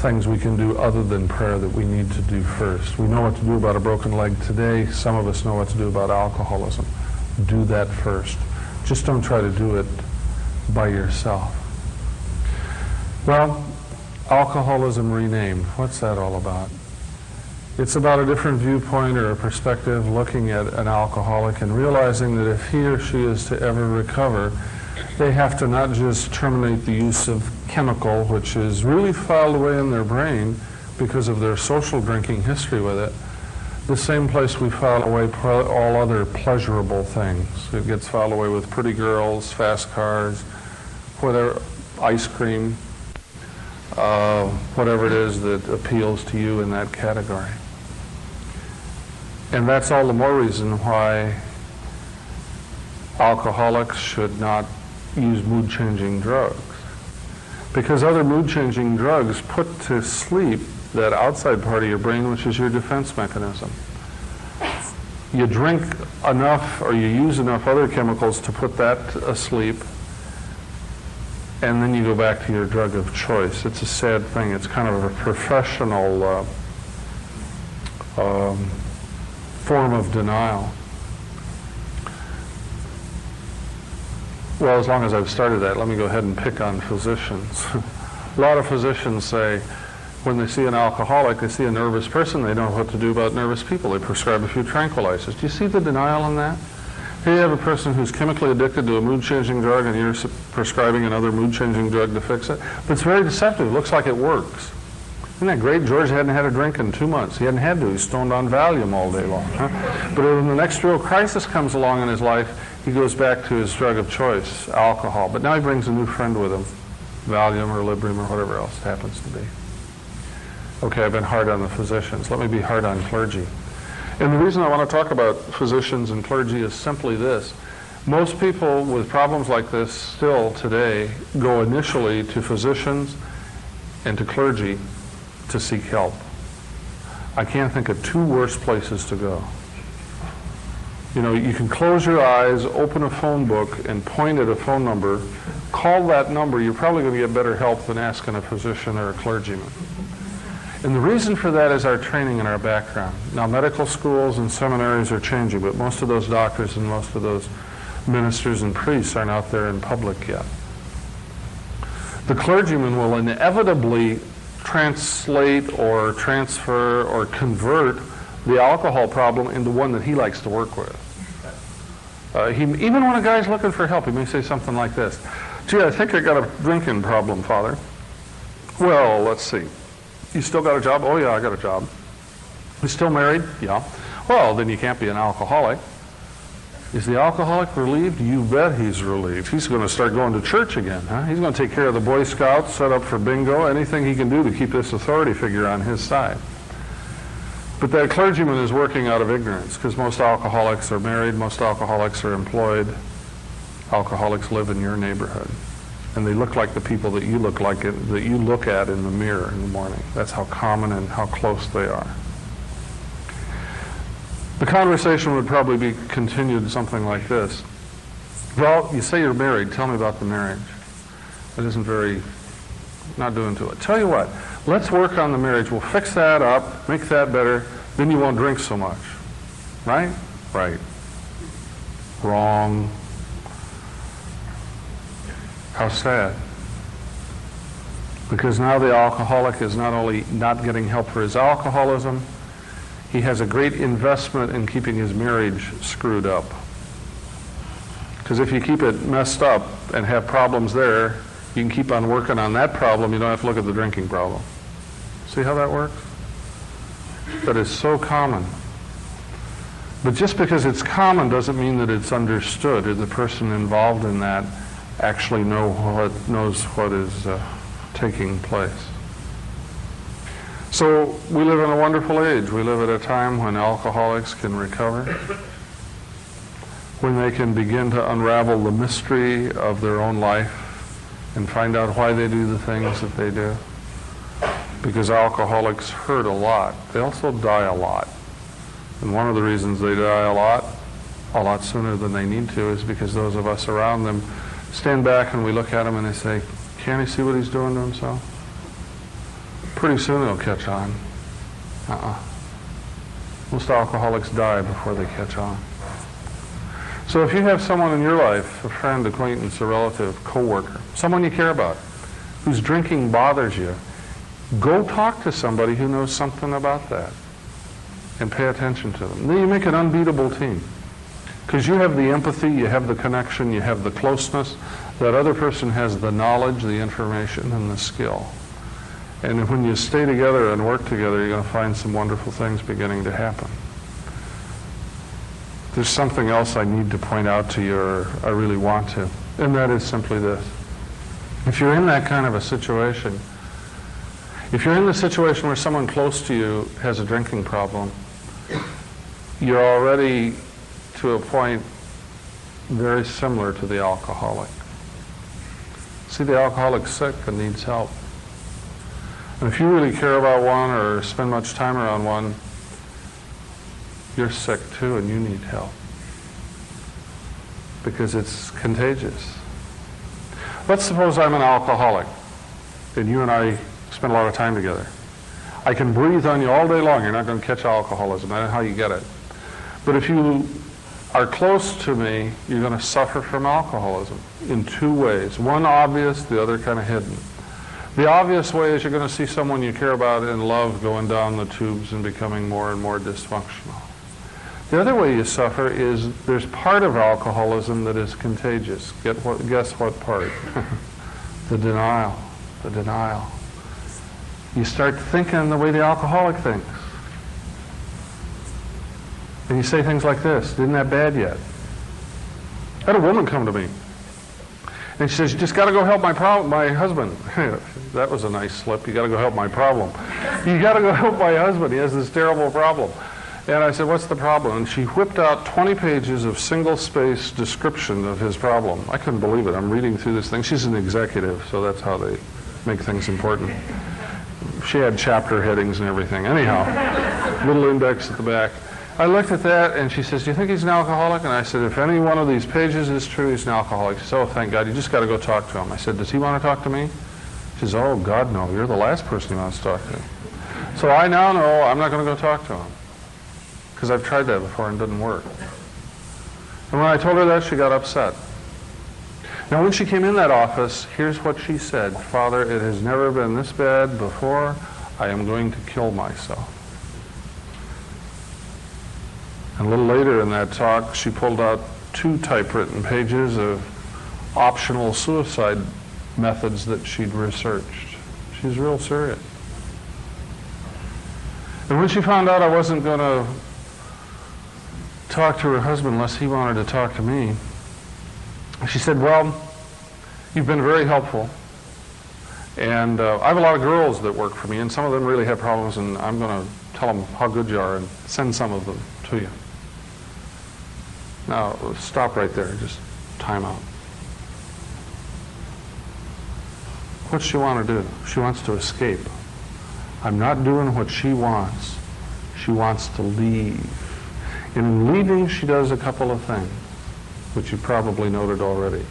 things we can do other than prayer that we need to do first. We know what to do about a broken leg today. Some of us know what to do about alcoholism. Do that first. Just don't try to do it by yourself. Well, alcoholism renamed. What's that all about? It's about a different viewpoint or a perspective looking at an alcoholic and realizing that if he or she is to ever recover, they have to not just terminate the use of chemical, which is really filed away in their brain because of their social drinking history with it, the same place we file away all other pleasurable things. It gets filed away with pretty girls, fast cars, whatever, ice cream, whatever it is that appeals to you in that category. And that's all the more reason why alcoholics should not use mood-changing drugs. Because other mood-changing drugs put to sleep that outside part of your brain, which is your defense mechanism. You drink enough or you use enough other chemicals to put that asleep, and then you go back to your drug of choice. It's a sad thing. It's kind of a professional form of denial. Well, as long as I've started that, let me go ahead and pick on physicians. A lot of physicians say when they see an alcoholic, they see a nervous person, they don't know what to do about nervous people. They prescribe a few tranquilizers. Do you see the denial in that? Here you have a person who's chemically addicted to a mood-changing drug and you're prescribing another mood-changing drug to fix it. But it's very deceptive. It looks like it works. Isn't that great? George hadn't had a drink in 2 months. He hadn't had to. He's stoned on Valium all day long. Huh? But when the next real crisis comes along in his life, he goes back to his drug of choice, alcohol. But now he brings a new friend with him, Valium or Librium or whatever else it happens to be. Okay, I've been hard on the physicians. Let me be hard on clergy. And the reason I want to talk about physicians and clergy is simply this. Most people with problems like this still today go initially to physicians and to clergy to seek help. I can't think of two worse places to go. You know, you can close your eyes, open a phone book, and point at a phone number. Call that number. You're probably going to get better help than asking a physician or a clergyman. And the reason for that is our training and our background. Now, medical schools and seminaries are changing, but most of those doctors and most of those ministers and priests aren't out there in public yet. The clergyman will inevitably translate or transfer or convert the alcohol problem into one that he likes to work with. Even when a guy's looking for help, he may say something like this. Gee, I think I got a drinking problem, Father. Well, let's see. You still got a job? Oh, yeah, I got a job. You still married? Yeah. Well, then you can't be an alcoholic. Is the alcoholic relieved? You bet he's relieved. He's going to start going to church again. Huh? He's going to take care of the Boy Scouts, set up for bingo, anything he can do to keep this authority figure on his side. But that clergyman is working out of ignorance because most alcoholics are married, most alcoholics are employed. Alcoholics live in your neighborhood. And they look like the people that you look like, that you look at in the mirror in the morning. That's how common and how close they are. The conversation would probably be continued something like this. Well, you say you're married. Tell me about the marriage. That isn't very, not doing to it. Tell you what, let's work on the marriage. We'll fix that up, make that better, then you won't drink so much. Right? Right. Wrong. How sad. Because now the alcoholic is not only not getting help for his alcoholism, he has a great investment in keeping his marriage screwed up. Because if you keep it messed up and have problems there, you can keep on working on that problem. You don't have to look at the drinking problem. See how that works? That is so common. But just because it's common doesn't mean that it's understood or the person involved in that actually knows what is taking place. So we live in a wonderful age. We live at a time when alcoholics can recover, when they can begin to unravel the mystery of their own life and find out why they do the things that they do. Because alcoholics hurt a lot. They also die a lot. And one of the reasons they die a lot sooner than they need to, is because those of us around them stand back and we look at him and they say, can't he see what he's doing to himself? pretty soon they'll catch on. Most alcoholics die before they catch on. So if you have someone in your life, a friend, acquaintance, a relative, coworker, someone you care about, whose drinking bothers you, go talk to somebody who knows something about that and pay attention to them. Then you make an unbeatable team because you have the empathy, you have the connection, you have the closeness. That other person has the knowledge, the information, and the skill. And when you stay together and work together, you're going to find some wonderful things beginning to happen. There's something else I need to point out to you, or I really want to, and that is simply this. If you're in that kind of a situation, if you're in the situation where someone close to you has a drinking problem, you're already to a point very similar to the alcoholic. See, the alcoholic's sick and needs help. And if you really care about one or spend much time around one, you're sick too and you need help because it's contagious. Let's suppose I'm an alcoholic and you and I spend a lot of time together. I can breathe on you all day long. You're not going to catch alcoholism. That's how you get it. But if you are close to me, you're going to suffer from alcoholism in two ways. One obvious, the other kind of hidden. The obvious way is you're going to see someone you care about and love going down the tubes and becoming more and more dysfunctional. The other way you suffer is there's part of alcoholism that is contagious. Guess what part? The denial. The denial. You start thinking the way the alcoholic thinks. And you say things like this, isn't that bad yet? I had a woman come to me. And she says, you just got to go help my husband. That was a nice slip. You got to go help my problem. You got to go help my husband. He has this terrible problem. And I said, what's the problem? And she whipped out 20 pages of single-space description of his problem. I couldn't believe it. I'm reading through this thing. She's an executive, so that's how they make things important. She had chapter headings and everything. Anyhow, little index at the back. I looked at that, and she says, do you think he's an alcoholic? And I said, if any one of these pages is true, he's an alcoholic. She said, oh, thank God, you just got to go talk to him. I said, does he want to talk to me? She says, oh, God, no, you're the last person he wants to talk to. So I now know I'm not going to go talk to him, because I've tried that before and it didn't work. And when I told her that, she got upset. Now, when she came in that office, here's what she said, Father, it has never been this bad before. I am going to kill myself. And a little later in that talk, she pulled out 2 typewritten pages of optional suicide methods that she'd researched. She's real serious. And when she found out I wasn't going to talk to her husband unless he wanted to talk to me, she said, well, you've been very helpful. And I have a lot of girls that work for me, and some of them really have problems, and I'm going to tell them how good you are and send some of them to you. Now, stop right there. Just time out. What's she want to do? She wants to escape. I'm not doing what she wants. She wants to leave. In leaving, she does a couple of things, which you probably noted already.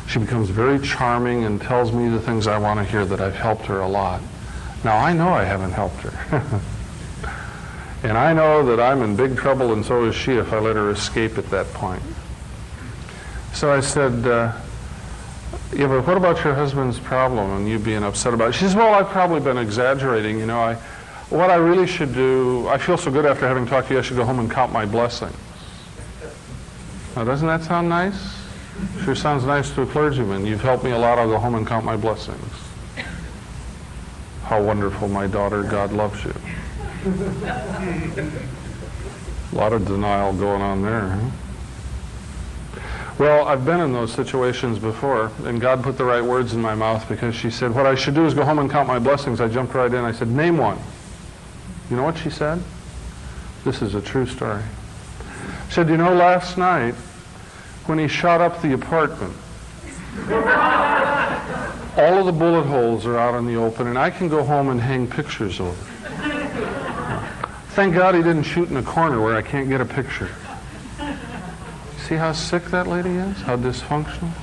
She becomes very charming and tells me the things I want to hear, that I've helped her a lot. Now, I know I haven't helped her. And I know that I'm in big trouble, and so is she, if I let her escape at that point. So I said, yeah, but what about your husband's problem and you being upset about it? She says, well, I've probably been exaggerating. You know, what I really should do, I feel so good after having talked to you, I should go home and count my blessings. Now, doesn't that sound nice? Sure sounds nice to a clergyman. You've helped me a lot, I'll go home and count my blessings. How wonderful, my daughter, God loves you. A lot of denial going on there, huh? Well, I've been in those situations before, and God put the right words in my mouth, because she said, what I should do is go home and count my blessings. I jumped right in. I said, name one. You know what she said? This is a true story. She said, you know, last night, when he shot up the apartment, all of the bullet holes are out in the open, and I can go home and hang pictures over it. Thank God he didn't shoot in a corner where I can't get a picture. See how sick that lady is? How dysfunctional?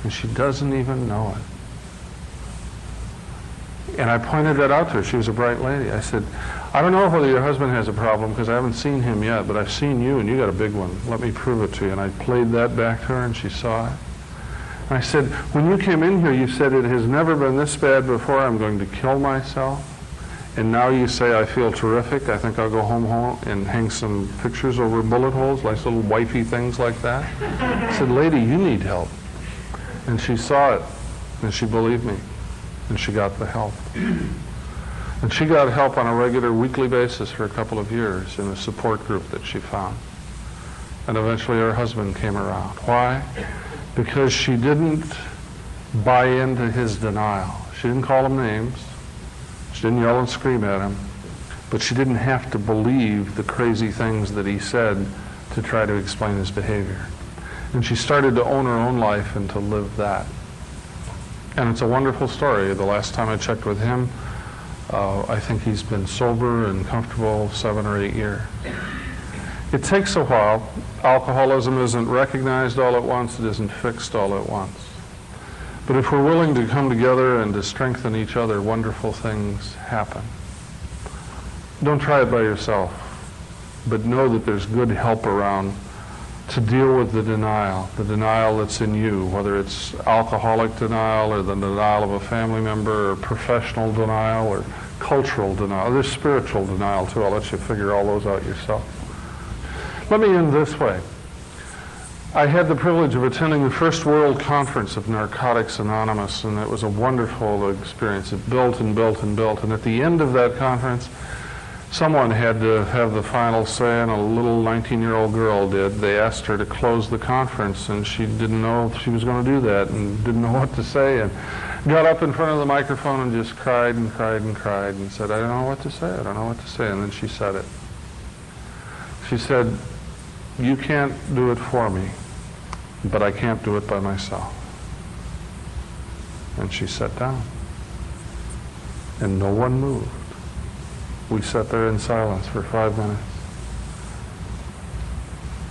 And she doesn't even know And I pointed that out to her. She was a bright lady. I said, I don't know whether your husband has a problem because I haven't seen him yet, but I've seen you and you got a big one. Let me prove it to you. And I played that back to her and she saw it. And I said, when you came in here, you said it has never been this bad before. I'm going to kill myself. And now you say I feel terrific. I think I'll go home and hang some pictures over bullet holes, like little wifey things like that. I said, lady, you need help. And she saw it and she believed me. And she got the help. And she got help on a regular weekly basis for a couple of years in a support group that she found. And eventually her husband came around. Why? Because she didn't buy into his denial. She didn't call him names. She didn't yell and scream at him. But she didn't have to believe the crazy things that he said to try to explain his behavior. And she started to own her own life and to live that. And it's a wonderful story. The last time I checked with him, I think he's been sober and comfortable 7 or 8 years. It takes a while. Alcoholism isn't recognized all at once. It isn't fixed all at once. But if we're willing to come together and to strengthen each other, wonderful things happen. Don't try it by yourself, but know that there's good help around to deal with the denial that's in you, whether it's alcoholic denial or the denial of a family member or professional denial or cultural denial. There's spiritual denial too. I'll let you figure all those out yourself. Let me end this way. I had the privilege of attending the first World Conference of Narcotics Anonymous, and it was a wonderful experience. It built and built and built, and at the end of that conference, someone had to have the final say, and a little 19-year-old girl did. They asked her to close the conference, and she didn't know if she was going to do that and didn't know what to say, and got up in front of the microphone and just cried and cried and cried and said, I don't know what to say, I don't know what to say. And then she said it. She said, you can't do it for me, but I can't do it by myself. And she sat down, and no one moved. We sat there in silence for 5 minutes.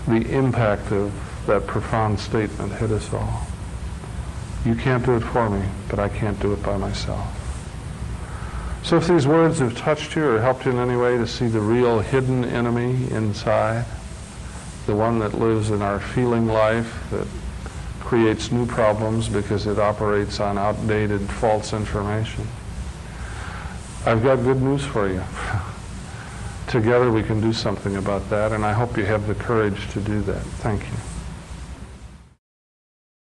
The impact of that profound statement hit us all. You can't do it for me, but I can't do it by myself. So if these words have touched you or helped you in any way to see the real hidden enemy inside, the one that lives in our feeling life, that creates new problems because it operates on outdated, false information, I've got good news for you. Together we can do something about that, and I hope you have the courage to do that. Thank you.